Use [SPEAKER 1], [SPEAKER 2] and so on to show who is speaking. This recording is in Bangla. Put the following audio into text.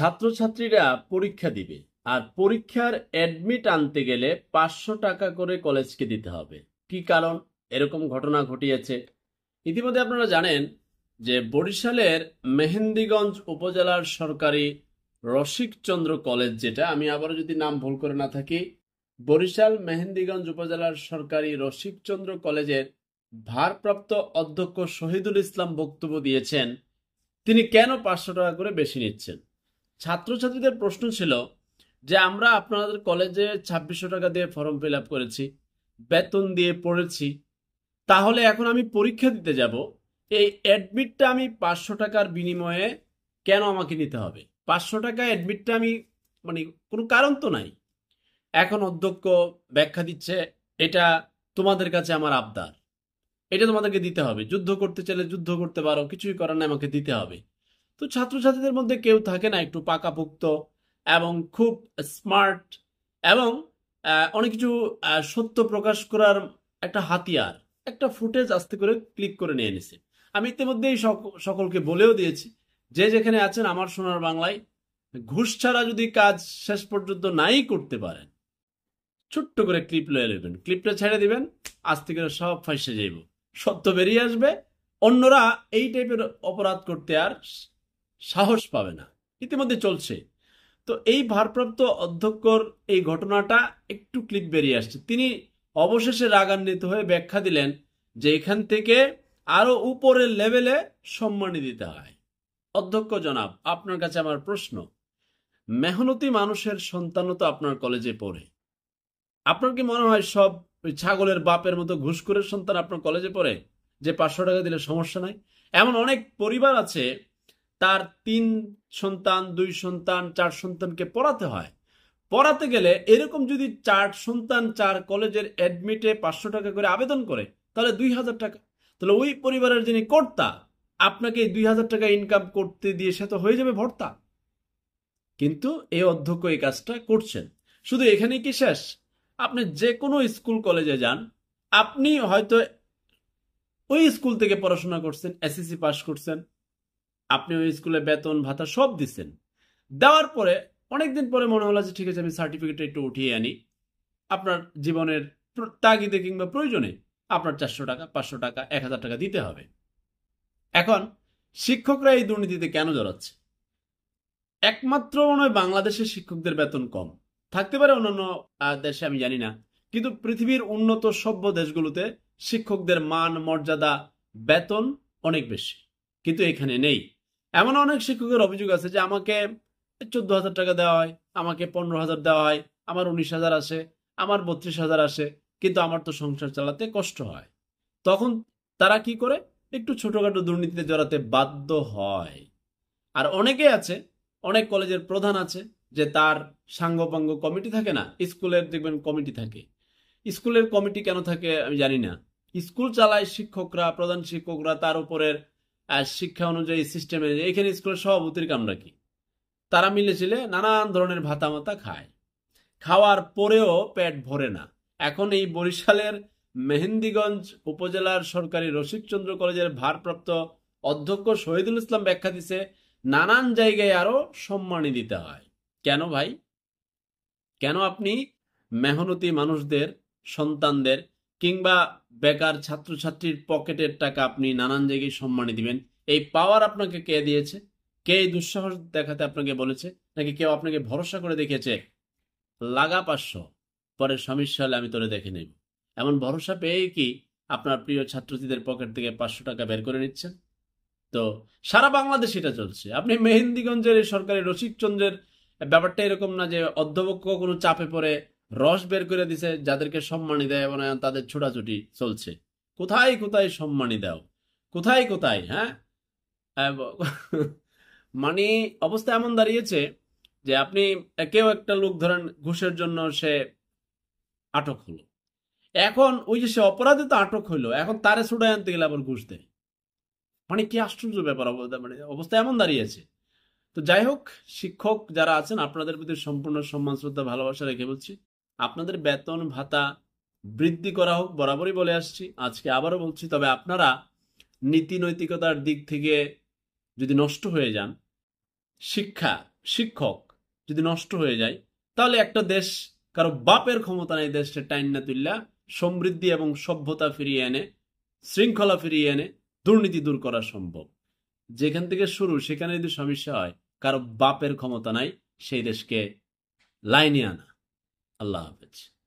[SPEAKER 1] ছাত্রছাত্রীরা পরীক্ষা দিবে, আর পরীক্ষার অ্যাডমিট আনতে গেলে 500 টাকা করে কলেজকে দিতে হবে। কি কারণ এরকম ঘটনা ঘটিয়েছে? ইতিমধ্যে আপনারা জানেন যে বরিশালের মেহেন্দিগঞ্জ উপজেলার সরকারি রসিকচন্দ্র কলেজ, যেটা আমি আবারও যদি নাম ভুল করে না থাকি, বরিশাল মেহেন্দিগঞ্জ উপজেলার সরকারি রসিকচন্দ্র কলেজের ভারপ্রাপ্ত অধ্যক্ষ শহীদুল ইসলাম বক্তব্য দিয়েছেন তিনি কেন 500 টাকা করে বেশি নিচ্ছেন। ছাত্রছাত্রীদের প্রশ্ন ছিল যে আমরা আপনাদের কলেজে 2600 টাকা দিয়ে ফর্ম ফিল আপ করেছি, বেতন দিয়ে পড়েছি, তাহলে এখন আমি পরীক্ষা দিতে যাব, এই অ্যাডমিটটা আমি 500 টাকার বিনিময়ে কেন আমাকে নিতে হবে? 500 টাকা অ্যাডমিটটা আমি মানে কোনো কারণ তো নাই। এখন অধ্যক্ষ ব্যাখ্যা দিচ্ছে, এটা তোমাদের কাছে আমার আবদার, এটা তোমাদেরকে দিতে হবে, যুদ্ধ করতে চাইলে যুদ্ধ করতে পারো, কিছুই করার নাই, আমাকে দিতে হবে। তো ছাত্রছাত্রীদের মধ্যে কেউ থাকে না একটু পাকাপোক্ত এবং খুব স্মার্ট এবং অনেক কিছু সত্য প্রকাশ করার একটা হাতিয়ার, একটা ফুটেজ আস্তে করে ক্লিক করে নিয়ে নিছে। আমি ইতিমধ্যেই সকলকে বলেও দিয়েছি, যে যেখানে আছেন আমার সোনার বাংলায়, ঘুষ ছাড়া যদি কাজ শেষ পর্যন্ত নাই করতে পারেন, ছোট্ট করে ক্লিপ লয়ে নেবেন, ক্লিপটা ছেড়ে দিবেন, আস্তে করে সব ফাঁসে যাইব, সত্য বেরিয়ে আসবে, অন্যরা এই টাইপের অপরাধ করতে আর সাহস পাবে না। ইতিমধ্যে চলছে। তো এই ভারপ্রাপ্ত অধ্যক্ষর এই ঘটনাটা একটু ক্লিপ বেরিয়ে আসছে, তিনি অবশেষে রাগান্বিত হয়ে ব্যাখ্যা দিলেন যে এখান থেকে আরো উপরের লেভেলে সম্মানী দিতে হয়। অধ্যক্ষ জনাব, আপনার কাছে আমার প্রশ্ন, মেহনতি মানুষের সন্তানও তো আপনার কলেজে পড়ে, আপনার কি মনে হয় সব ছাগলের বাপের মতো ঘুষখোরের সন্তান আপনার কলেজে পড়ে যে 500 টাকা দিলে সমস্যা নাই? এমন অনেক পরিবার আছে, তার 3 সন্তান, 2 সন্তান, 4 সন্তানকে পড়াতে হয়। পড়াতে গেলে এরকম যদি 4 সন্তান 4 কলেজের অ্যাডমিটে 500 টাকা করে আবেদন করে, তাহলে 2000 টাকা। তাহলে ওই পরিবারের যিনি কর্তা, আপনাকে 2000 টাকা ইনকাম করতে দিয়ে সে তো হয়ে যাবে ভর্তা। কিন্তু এই অধ্যক্ষ এই কাজটা করছেন। শুধু এখানেই কি শেষ? আপনি যে কোনো স্কুল কলেজে যান, আপনি হয়তো ওই স্কুল থেকে পড়াশোনা করছেন, এসএসসি পাস করছেন, আপনি ওই স্কুলে বেতন ভাতা সব দিচ্ছেন, দেওয়ার পরে অনেকদিন পরে মনে হলো যে ঠিক আছে আমি সার্টিফিকেটটা একটু উঠিয়ে আনি, আপনার জীবনের তাগিদে কিংবা প্রয়োজনে আপনার 400 টাকা, 500 টাকা, 1000 টাকা দিতে হবে। এখন শিক্ষকরা এই দুর্নীতিতে কেন জড়াচ্ছে? একমাত্র মনে হয় বাংলাদেশের শিক্ষকদের বেতন কম, থাকতে পারে অন্যান্য দেশে, আমি জানি না, কিন্তু পৃথিবীর উন্নত সভ্য দেশগুলোতে শিক্ষকদের মান মর্যাদা বেতন অনেক বেশি, কিন্তু এখানে নেই। এমন অনেক শিক্ষকের অভিযোগ আছে যে আমাকে 14,000 টাকা দেওয়া হয়, আমাকে 15,000 দেওয়া হয়, আমার 19,000 আসে, আমার 32,000 আসে, কিন্তু আমার তো সংসার চালাতে কষ্ট হয়। তখন তারা কি করে? একটু ছোটখাটো দুর্নীতিতে জড়াতে বাধ্য হয়। আর অনেকে আছে, অনেক কলেজের প্রধান আছে যে তার সাঙ্গপাঙ্গ কমিটি থাকে না, স্কুলের দেখবেন কমিটি থাকে। স্কুলের কমিটি কেন থাকে আমি জানি না, স্কুল চালায় শিক্ষকরা, প্রধান শিক্ষকরা, তার উপরের শিক্ষা অনুযায়ী সিস্টেমে। এখানে স্কুলের সভাপতির কামরা কি? তারা মিলে ছিলে নানান ধরনের ভাতা মাতা খায়, খাওয়ার পরেও পেট ভরে না। এখন এই বরিশালের মেহেন্দিগঞ্জ উপজেলার সরকারি রসিকচন্দ্র কলেজের ভারপ্রাপ্ত অধ্যক্ষ শহীদুল ইসলাম ব্যাখ্যা দিছে নানান জায়গায় আরো সম্মানী দিতে হয়। কেন ভাই? কেন আপনি মেহনতি মানুষদের, সন্তানদের কিংবা বেকার ছাত্রছাত্রীর পকেটের টাকা আপনি নানান জায়গায় সম্মানী দিবেন? এই পাওয়ার আপনাকে কে দিয়েছে? কে এই দুঃসাহস দেখাতে আপনাকে বলেছে? নাকি কেউ আপনাকে ভরসা করে দেখিয়েছে লাগা 500, পরে সমস্যা হলে আমি তোরে দেখে নেব? এমন ভরসা পেয়ে কি আপনার প্রিয় ছাত্রছাত্রীদের পকেট থেকে 500 টাকা বের করে নিচ্ছেন? তো সারা বাংলাদেশ এটা চলছে। আপনি মেহেন্দিগঞ্জের এই সরকারি রসিকচন্দ্রের ব্যাপারটা এরকম না যে অধ্যক্ষ কোনো চাপে পড়ে রস বের করে দিছে, যাদেরকে সম্মানী দেয় এবং তাদের ছোটাছুটি চলছে। কোথায় কোথায় সম্মানী দাও, কোথায় কোথায়, হ্যাঁ। আহ, মানে অবস্থা এমন দাঁড়িয়েছে যে আপনি কেউ একটা লোক ধরেন ঘুষের জন্য সে আটক হলো, এখন ওই যে সে অপরাধে তো আটক হইলো, এখন তারে ছুটাই আনতে গেলে আবার ঘুষ দেয়। মানে কি আশ্চর্য ব্যাপার, মানে অবস্থা এমন দাঁড়িয়েছে। তো যাই হোক, শিক্ষক যারা আছেন আপনাদের প্রতি সম্পূর্ণ সম্মান শ্রদ্ধা ভালোবাসা রেখে বলছি, আপনাদের বেতন ভাতা বৃদ্ধি করা হোক, বরাবরই বলে আসছি, আজকে আবারও বলছি। তবে আপনারা নীতি নৈতিকতার দিক থেকে যদি নষ্ট হয়ে যান, শিক্ষা শিক্ষক যদি নষ্ট হয়ে যায়, তাহলে একটা দেশ কারো বাপের ক্ষমতা নেই দেশটা টাইন্না তুল্লা সমৃদ্ধি এবং সভ্যতা ফিরিয়ে এনে, শৃঙ্খলা ফিরিয়ে এনে দুর্নীতি দূর করা সম্ভব। যেখান থেকে শুরু সেখানে যদি সমস্যা হয়, কারো বাপের ক্ষমতা নাই সেই দেশকে লাইনে আনা। আল্লাহ হাফেজ।